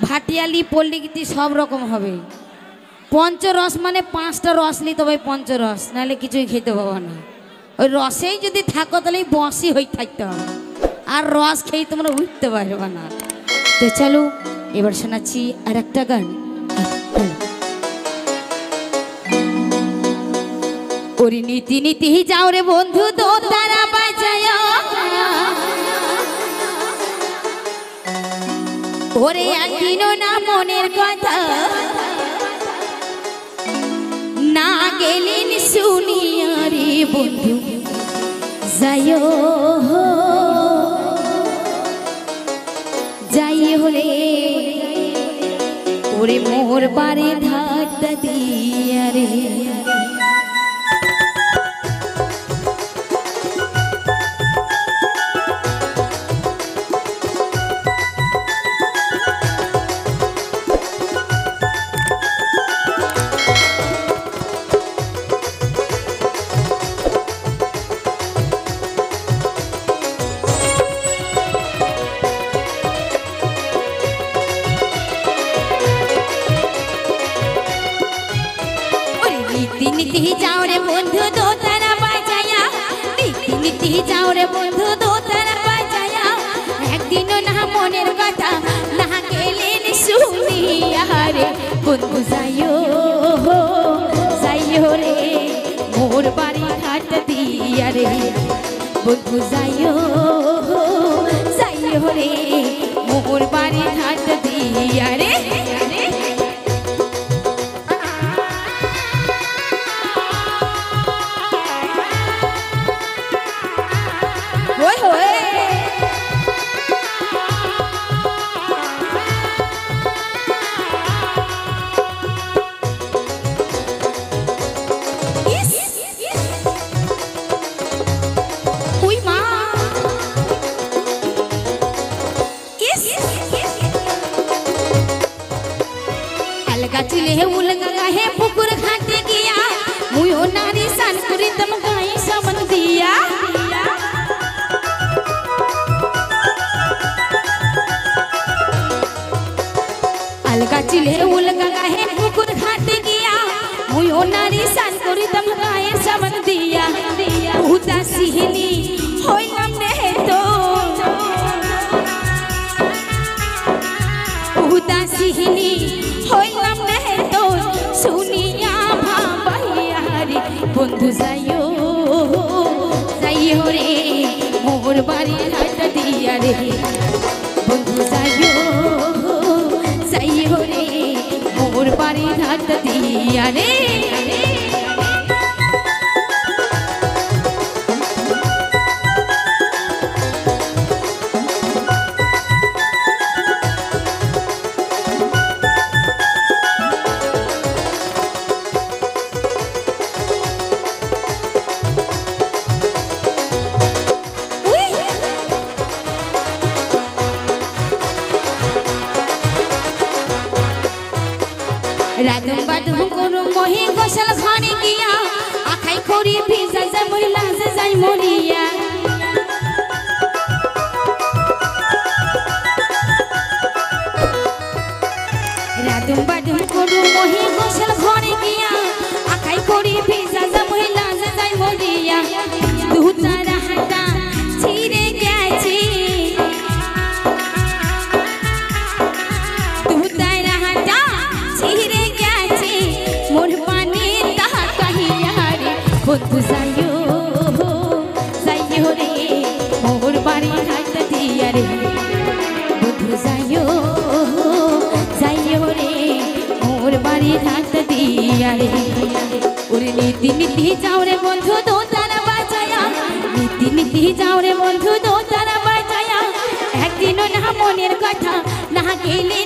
ভাটিয়ালি পল্লীগীতি সব রকম হবে। পঞ্চরস মানে 5টা রস নিতে হবে, পঞ্চরস, নাহলে কিছুই খেতে পাবো না। ওই রসেই যদি থাকো তাহলে বসি হয়ে থাকতে হবে, আর রস খেয়ে তোমরা উঠতে পারবে না। তো চলো এবার শোনাচ্ছি আর একটা গান। ওরে নীতি নীতি যাও রে বন্ধু তো তারা বাঁচায়, ওরে একদিনও না মনের কথা না গেলেন শুনিয়া রে বন্ধু যাইও যাই হলে ওরে মোর বাড়ি ধারটা দিয়া রে। নীতি যাও রে বন্ধু দো তারা বাঁচায়া, নীতি নীতি যাও রে বন্ধু দো তারা বাঁচায়া, একদিনও না মনের কথা না গেলেন শুনিয়া রে বন্ধু যাইও যাইও রে মোর বাড়ি ঘাট দিয়া রে বন্ধু যাইও যাইও রে মোর বাড়ি ঘাট দিয়া রে। चूल्हे उलगा है पुकुर घाटे गया मुयो नारी सानकुरी दम गाई समन दिया, अलगा चूल्हे उलगा है पुकुर घाटे गया मुयो नारी सानकुरी दम गाई समन दिया। उदा सिहली होई हमने तो उदा सिहली होई हमने तो सुनिया भाइया रे बंधु जाइयो जाइयो रे मोर बाड़ी घाट दिया रे बंधु जाइयो जाइयो रे मोर बाड़ी घाट दिया रे। राधुम बाधुम करो मोहि गोसल खाने किया आखाई खोरी भेजा जा मोरी लाज जाई मोरिया, राधुम बाधुम करो मोहि गोसल खाने किया आखाई खोरी भेजा जा मोरी लाज जाई मोरिया। तू तारा हटा छिरे गयाছি तू तारा हटा छिरे मोर पानी तहा कहिया रे बंधु जाइयो जाइयो रे मोर बाड़ी घाट दिया रे बंधु जाइयो जाइयो रे मोर बाड़ी घाट दिया रे। ओरे नीति नीति जाओ रे बंधु दो तारा बाँचाया, नीति नीति जाओ रे बंधु दो तारा बाँचाया, একদিনও না মনের কথা না গেলে